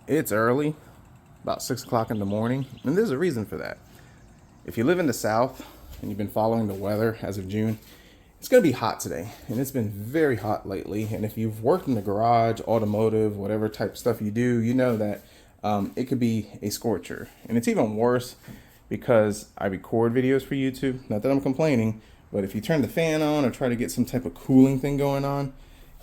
It's early, about 6 o'clock in the morning, and there's a reason for that. If you live in the South and you've been following the weather as of June, it's going to be hot today, and it's been very hot lately. And if you've worked in the garage, automotive, whatever type of stuff you do, you know that it could be a scorcher. And it's even worse because I record videos for YouTube. Not that I'm complaining, but if you turn the fan on or try to get some type of cooling thing going on,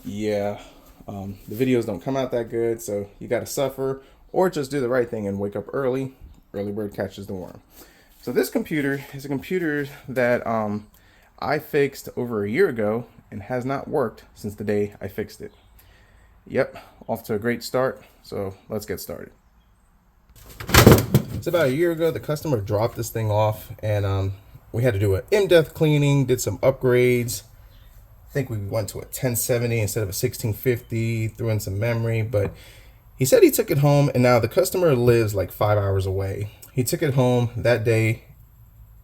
yeah, the videos don't come out that good. So you got to suffer or just do the right thing and wake up early. Early bird catches the worm. So this computer is a computer that I fixed over a year ago and has not worked since the day I fixed it. Yep, off to a great start. So let's get started. It's about a year ago the customer dropped this thing off, and we had to do an in-depth cleaning, did some upgrades. I think we went to a 1070 instead of a 1650, threw in some memory, but he said he took it home, and now the customer lives like 5 hours away. He took it home that day.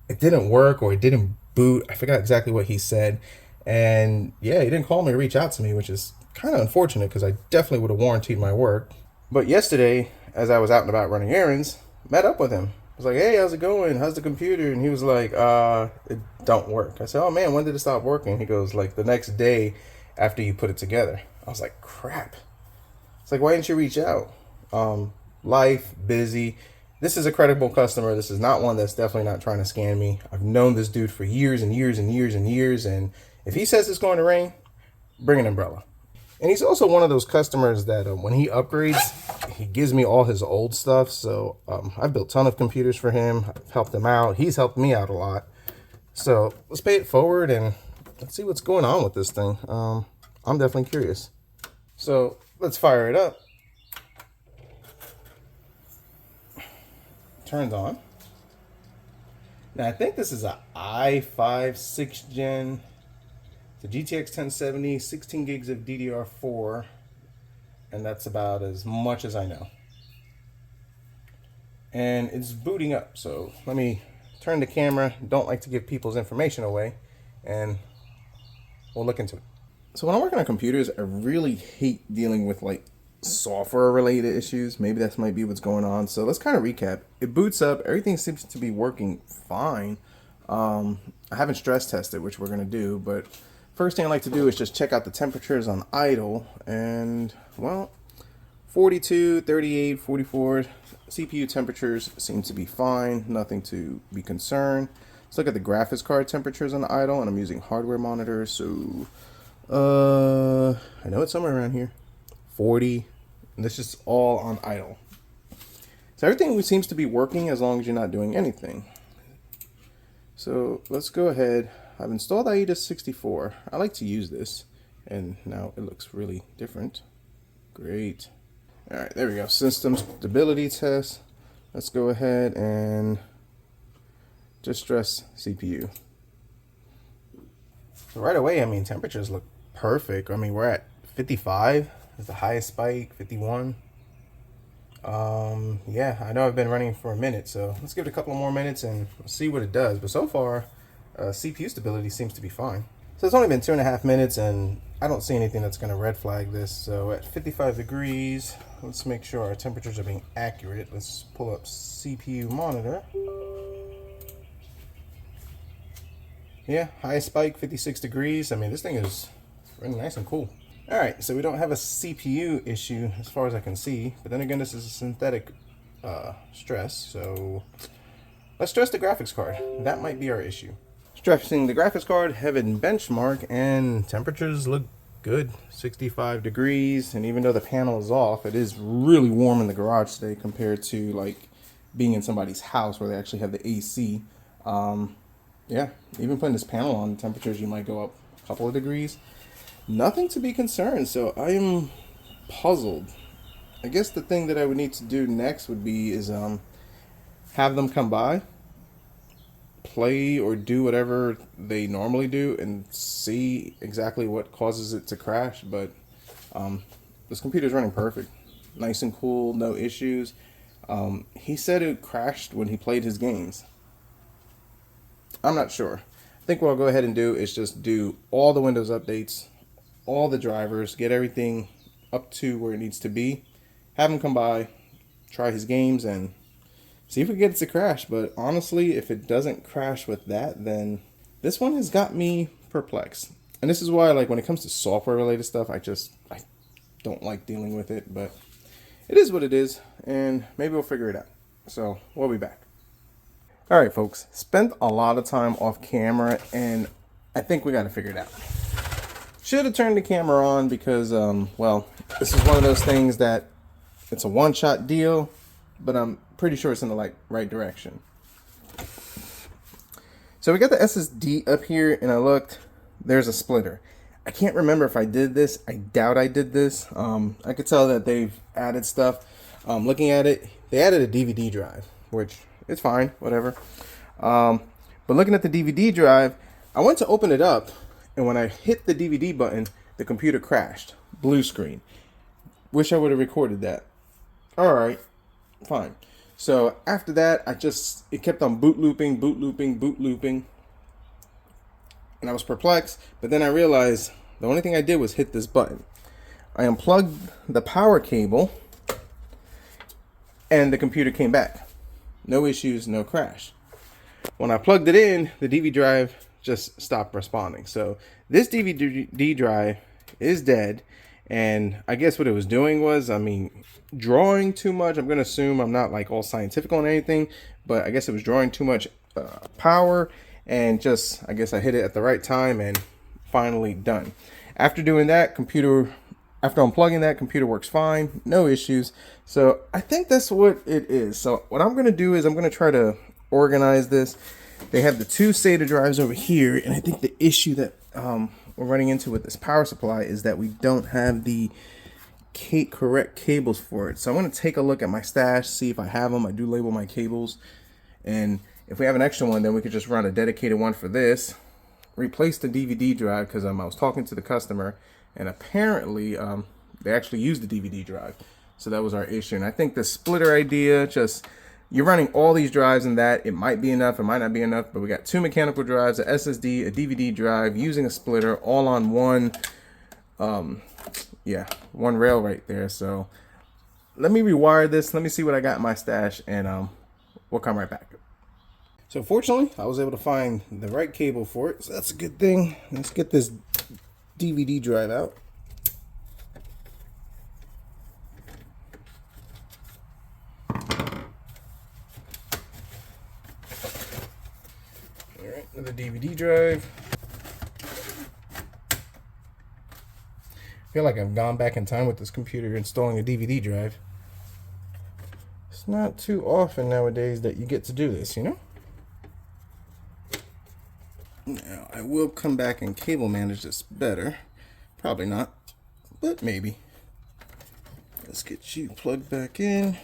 It didn't work, or it didn't boot. I forgot exactly what he said. And yeah, he didn't call me or reach out to me, which is kind of unfortunate because I definitely would have warranted my work. But yesterday, as I was out and about running errands, met up with him. I was like, hey, how's it going? How's the computer? And he was like, it don't work. I said, oh man, when did it stop working? He goes, like the next day after you put it together. I was like, crap. It's like, why didn't you reach out? Life, busy. This is a credible customer. This is not one that's definitely not trying to scam me. I've known this dude for years and years and years and years. And if he says it's going to rain, bring an umbrella. And he's also one of those customers that when he upgrades, he gives me all his old stuff. So I've built a ton of computers for him. I've helped him out. He's helped me out a lot. So let's pay it forward and let's see what's going on with this thing. I'm definitely curious. So let's fire it up. Turns on. Now I think this is a i5 6th gen. It's a GTX 1070, 16 gigs of DDR4, and that's about as much as I know. And it's booting up, so let me turn the camera. Don't like to give people's information away, and we'll look into it. So when I work on computers, I really hate dealing with like software related issues. Maybe that might be what's going on. So let's kind of recap. It boots up. Everything seems to be working fine. I haven't stress tested, which we're going to do, but first thing I like to do is just check out the temperatures on idle, and well, 42, 38, 44 CPU temperatures seem to be fine. Nothing to be concerned. Let's look at the graphics card temperatures on idle, and I'm using hardware monitors, so I know it's somewhere around here. 40, and this is all on idle. So everything seems to be working as long as you're not doing anything. So let's go ahead. I've installed AIDA 64. I like to use this, and now it looks really different. Great. All right, there we go. System stability test. Let's go ahead and just stress CPU. So right away, I mean, temperatures look perfect. I mean, we're at 55 is the highest spike, 51. Yeah, I know I've been running for a minute, so let's give it a couple more minutes and see what it does. But so far, CPU stability seems to be fine. So it's only been 2.5 minutes, and I don't see anything that's going to red flag this. So at 55 degrees, let's make sure our temperatures are being accurate. Let's pull up CPU monitor. Yeah, highest spike, 56 degrees. I mean, this thing is really nice and cool. All right, so we don't have a CPU issue as far as I can see, but then again, this is a synthetic stress, so let's stress the graphics card. That might be our issue. Stressing the graphics card, heaven benchmark, and temperatures look good, 65 degrees, and even though the panel is off, it is really warm in the garage today compared to like being in somebody's house where they actually have the AC. Yeah, even putting this panel on, temperatures you might go up a couple of degrees. Nothing to be concerned, so I am puzzled. I guess the thing that I would need to do next would be is have them come by, play or do whatever they normally do, and see exactly what causes it to crash. But this computer is running perfect, nice and cool, no issues. He said it crashed when he played his games. I'm not sure. I think what I'll go ahead and do is just do all the Windows updates, all the drivers, get everything up to where it needs to be, have them come by, try his games and see if we get it to crash. But honestly, if it doesn't crash with that, then this one has got me perplexed. And this is why, like, when it comes to software related stuff, I don't like dealing with it. But it is what it is, and maybe we'll figure it out. So we'll be back. All right, folks, spent a lot of time off camera, and I think we got to figure it out. Should have turned the camera on because, well, this is one of those things that it's a one-shot deal, but I'm pretty sure it's in the right direction. So we got the SSD up here, and I looked. There's a splitter. I can't remember if I did this. I doubt I did this. I could tell that they've added stuff. Looking at it, they added a DVD drive, which it's fine, whatever. But looking at the DVD drive, I went to open it up, and when I hit the DVD button, the computer crashed. Blue screen. Wish I would have recorded that. All right, fine. So after that, it kept on boot looping. And I was perplexed, but then I realized the only thing I did was hit this button. I unplugged the power cable, and the computer came back. No issues, no crash. When I plugged it in, the DVD drive just stopped responding. So this DVD drive is dead, and I guess what it was doing was, drawing too much. I'm going to assume I'm not like all scientific on anything, but I guess it was drawing too much power, and I guess I hit it at the right time and finally done. After doing that, after unplugging that, computer works fine, no issues. So I think that's what it is. So what I'm going to do is I'm going to try to organize this. They have the two SATA drives over here, and I think the issue that we're running into with this power supply is that we don't have the correct cables for it. So I'm going to take a look at my stash, see if I have them. I do label my cables, and if we have an extra one, then we could just run a dedicated one for this. Replace the DVD drive, because I was talking to the customer, and apparently they actually used the DVD drive. So that was our issue. And I think the splitter idea, you're running all these drives in that. It might be enough, it might not be enough, but we got two mechanical drives, a SSD, a DVD drive, using a splitter, all on one rail right there. So let me rewire this. Let me see what I got in my stash, and we'll come right back. So fortunately, I was able to find the right cable for it, so that's a good thing. Let's get this DVD drive out. All right, another DVD drive. I feel like I've gone back in time with this computer installing a DVD drive. It's not too often nowadays that you get to do this, you know? Now, I will come back and cable manage this better. Probably not, but maybe. Let's get you plugged back in.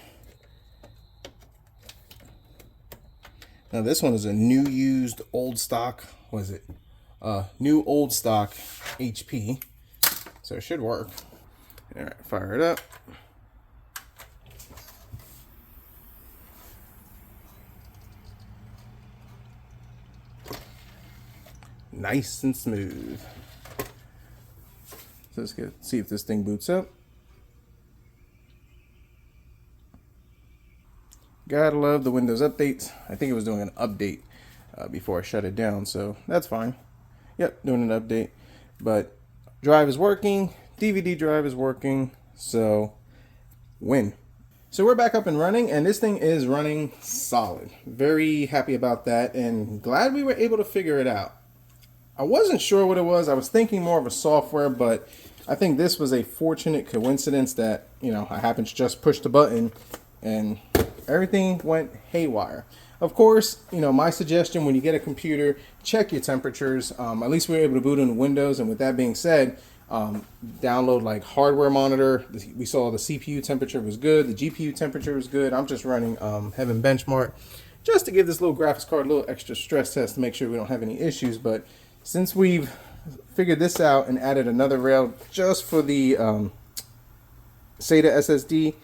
Now, this one is a new used old stock. What is it? New old stock HP. So it should work. All right, fire it up. Nice and smooth. So let's see if this thing boots up. Gotta love the Windows updates. I think it was doing an update before I shut it down, so that's fine. Yep, doing an update. But drive is working, DVD drive is working, so win. So we're back up and running, and this thing is running solid. Very happy about that, and glad we were able to figure it out. I wasn't sure what it was. I was thinking more of a software, but I think this was a fortunate coincidence that, I happened to just push the button and everything went haywire. Of course, my suggestion when you get a computer, check your temperatures. At least we were able to boot into Windows, and with that being said, download like hardware monitor. We saw the CPU temperature was good, the GPU temperature was good. I'm just running Heaven Benchmark just to give this little graphics card a little extra stress test to make sure we don't have any issues. But since we've figured this out and added another rail just for the SATA SSD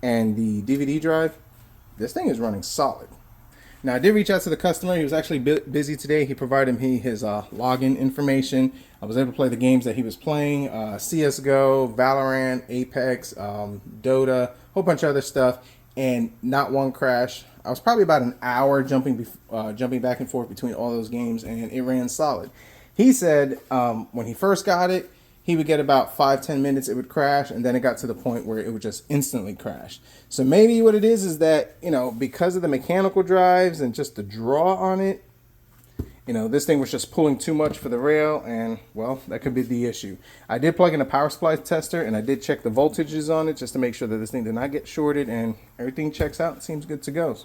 and the DVD drive, this thing is running solid. Now, I did reach out to the customer. He was actually busy today. He provided me his login information. I was able to play the games that he was playing, CSGO, Valorant, Apex, Dota, a whole bunch of other stuff. and not one crash. I was probably about an hour jumping back and forth between all those games, and it ran solid. He said when he first got it, he would get about 5-10 minutes, it would crash, and then it got to the point where it would just instantly crash. So maybe what it is that, you know, because of the mechanical drives and just the draw on it, you know, this thing was just pulling too much for the rail, and, well, that could be the issue. I did plug in a power supply tester, and I did check the voltages on it just to make sure that this thing did not get shorted, and everything checks out. It seems good to go.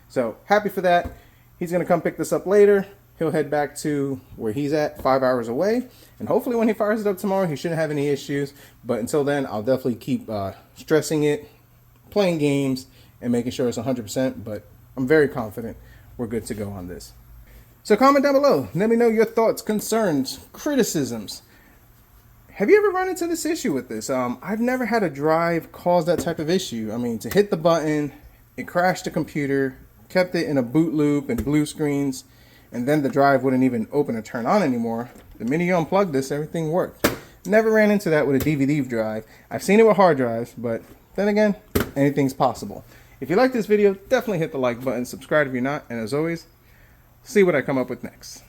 So, happy for that. He's going to come pick this up later. He'll head back to where he's at, 5 hours away, and hopefully when he fires it up tomorrow, he shouldn't have any issues. But until then, I'll definitely keep stressing it, playing games, and making sure it's 100%, but I'm very confident we're good to go on this. So comment down below. Let me know your thoughts, concerns, criticisms. Have you ever run into this issue with this? I've never had a drive cause that type of issue. I mean, to hit the button, it crashed the computer, kept it in a boot loop and blue screens, and then the drive wouldn't even open or turn on anymore. The minute you unplug this, everything worked. Never ran into that with a DVD drive. I've seen it with hard drives, but then again, anything's possible. If you like this video, definitely hit the like button, subscribe if you're not, and as always, see what I come up with next.